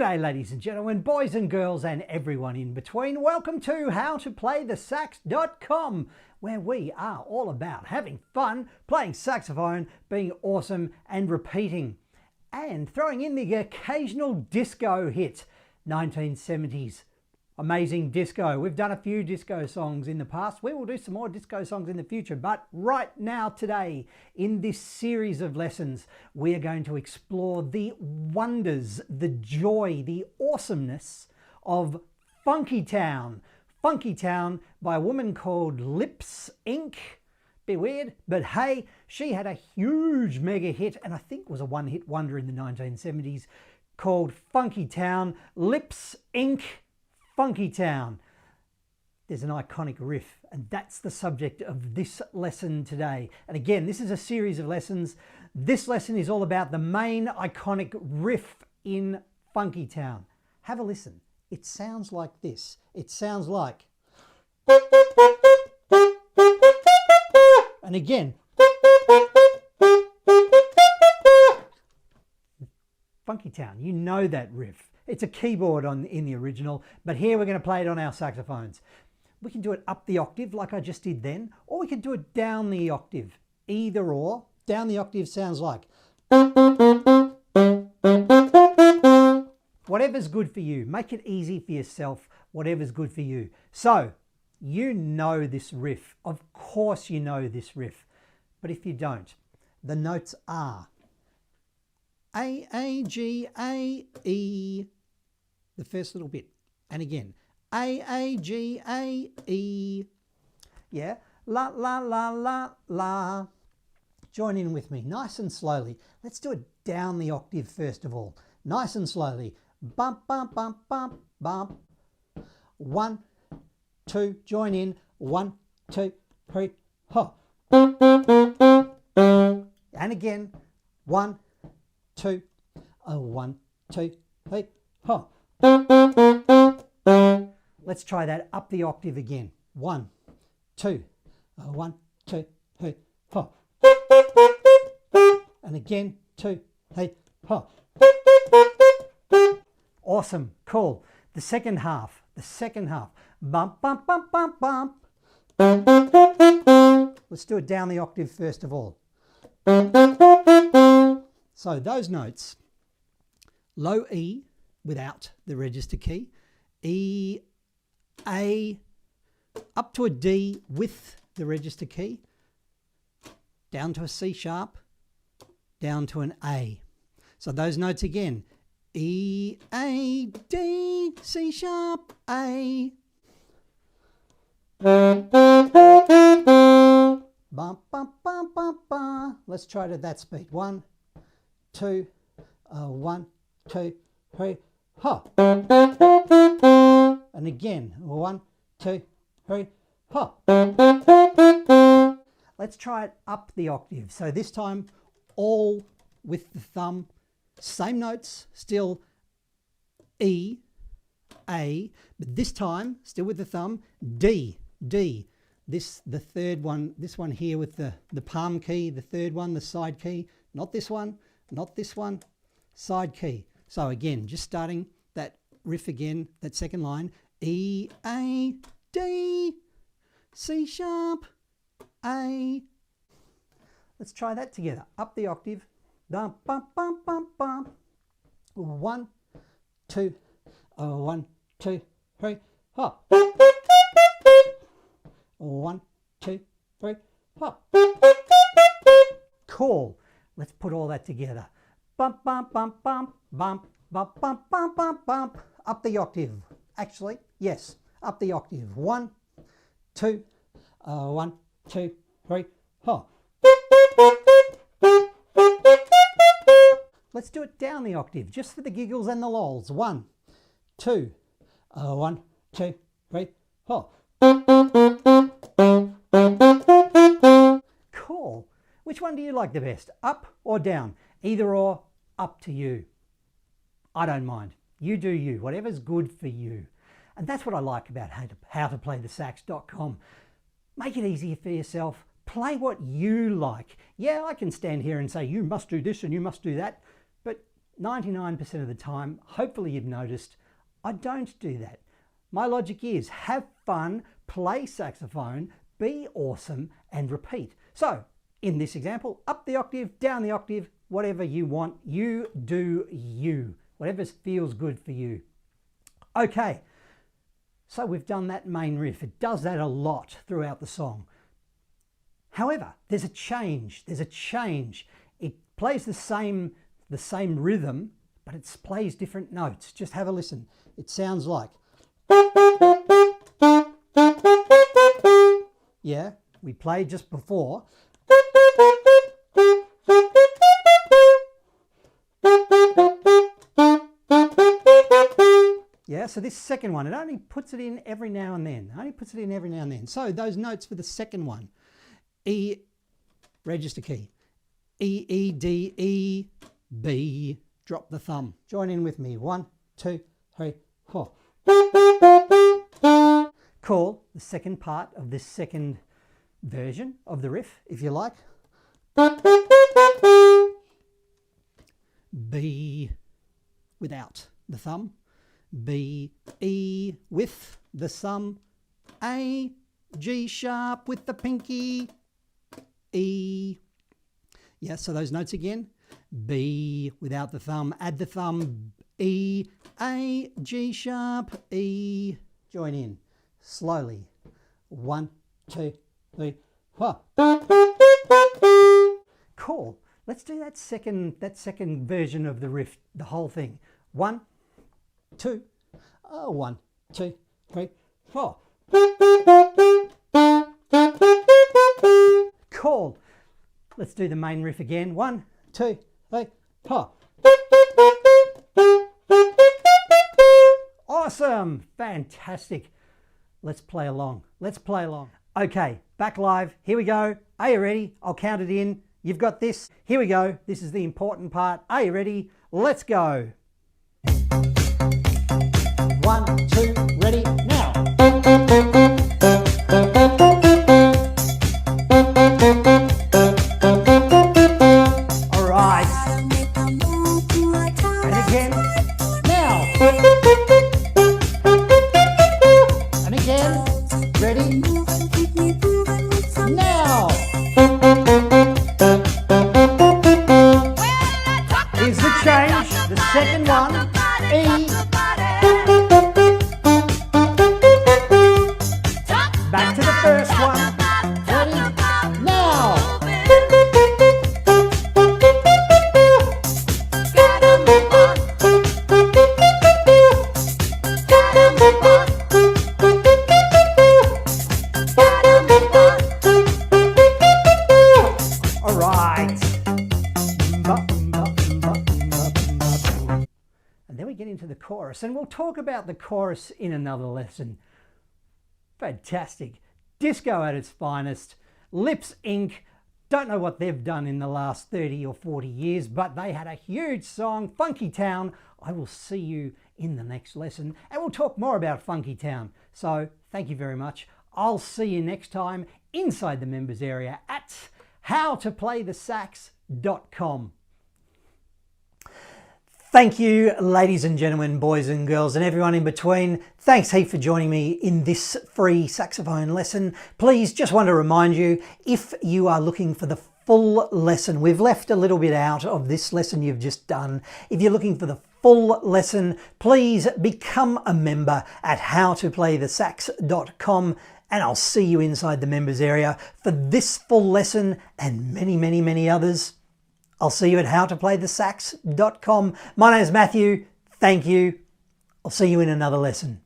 G'day ladies and gentlemen, boys and girls and everyone in between. Welcome to howtoplaythesax.com, where we are all about having fun, playing saxophone, being awesome and repeating. And throwing in the occasional disco hit, 1970s. Amazing disco. We've done a few disco songs in the past. We will do some more disco songs in the future. But right now, today, in this series of lessons, we are going to explore the wonders, the joy, the awesomeness of Funky Town. Funky Town by a woman called Lips Inc. Bit weird, but hey, she had a huge mega hit, and I think was a one-hit wonder in the 1970s, called Funky Town. Lips Inc. Funky Town. There's an iconic riff, and that's the subject of this lesson today. And again, this is a series of lessons. This lesson is all about the main iconic riff in Funky Town. Have a listen. It sounds like this. It sounds like... And again... Funky Town, you know that riff. It's a keyboard in the original, but here we're going to play it on our saxophones. We can do it up the octave like I just did then, or we can do it down the octave. Either or. Down the octave sounds like... Whatever's good for you. Make it easy for yourself, whatever's good for you. So, you know this riff. Of course you know this riff. But if you don't, the notes are A, A, G, A, E, the first little bit. And again, A, A, G, A, E. Yeah, la, la, la, la, la. Join in with me, nice and slowly. Let's do it down the octave first of all. Nice and slowly. Bump, bump, bump, bump, bump. 1, 2, join in. 1, 2, 3, ho. And again, 1, 2, 1, 2, 3, ho. Let's try that up the octave again. 1, 2, 1, 2, 3, ho. And again, 2, 3, ho. Awesome, cool. The second half. Bump, bump, bump, bump, bump. Let's do it down the octave first of all. So those notes, low E without the register key, E, A, up to a D with the register key, down to a C sharp, down to an A. So those notes again, E, A, D, C sharp, A. Bump, bump, bump, bump, bump. Let's try it at that speed. 1, 2, 1, 2, 3, ho. And again, 1, 2, 3, ho. Let's try it up the octave. So this time, all with the thumb, same notes, still E, A, but this time, still with the thumb, D, D. The third one, this one here with the palm key, the third one, the side key, not this one, side key. So again, just starting that riff again, that second line, E, A, D, C sharp, A. Let's try that together, up the octave. Bump, bump, bump, bump, bump. 1, 2, 1, 2, 3, ho. 1, 2, 3, ho. Cool. Let's put all that together. Bump, bump, bump, bump, bump, bump, bump, bump, bump, bump. Up the octave. Actually, yes, up the octave. 1, 2, 1, 2, 3, ho. Let's do it down the octave, just for the giggles and the lols. 1, 2, 1, 2, 3, ho. Cool. Which one do you like the best? Up or down? Either or, up to you. I don't mind. You do you, whatever's good for you. And that's what I like about howtoplaythesax.com. Make it easier for yourself. Play what you like. Yeah, I can stand here and say, you must do this and you must do that. But 99% of the time, hopefully you've noticed, I don't do that. My logic is have fun, play saxophone, be awesome, and repeat. So in this example, up the octave, down the octave, whatever you want, you do you. Whatever feels good for you. Okay, so we've done that main riff. It does that a lot throughout the song. However, there's a change. There's a change. It plays the same rhythm, but it plays different notes. Just have a listen. It sounds like, yeah, we played just before. Yeah, so this second one, it only puts it in every now and then. So those notes for the second one, E, register key, E, E, D, E, B, drop the thumb. Join in with me. 1, 2, 3, 4. Call the second part of this second version of the riff, if you like. B without the thumb. B, E with the thumb. A, G sharp with the pinky. E. Yeah, so those notes again. B without the thumb, add the thumb, E, A, G sharp, E. Join in slowly. 1, 2, 3, 4. Cool. Let's do that second version of the riff, the whole thing. 1, 2, 1, 2, 3, 4. Cool. Let's do the main riff again. 1, 2, 3, 4. Awesome. Fantastic. Let's play along. Let's play along. Okay, back live. Here we go. Are you ready? I'll count it in. You've got this. Here we go. This is the important part. Are you ready? Let's go. 1, 2, ready, now. All right. And again, now. And again, ready, now. Here's the change, the second one, E. Back to the first one. Ready? Now. All right. And then we get into the chorus, and we'll talk about the chorus in another lesson. Fantastic. Disco at its finest. Lips Inc. Don't know what they've done in the last 30 or 40 years, but they had a huge song, Funky Town. I will see you in the next lesson, and we'll talk more about Funky Town. So thank you very much. I'll see you next time inside the members area at howtoplaythesax.com. Thank you, ladies and gentlemen, boys and girls, and everyone in between. Thanks heap for joining me in this free saxophone lesson. Please, just want to remind you, if you are looking for the full lesson, we've left a little bit out of this lesson you've just done. If you're looking for the full lesson, please become a member at howtoplaythesax.com, and I'll see you inside the members area for this full lesson and many, many, many others. I'll see you at howtoplaythesax.com. My name is Matthew. Thank you. I'll see you in another lesson.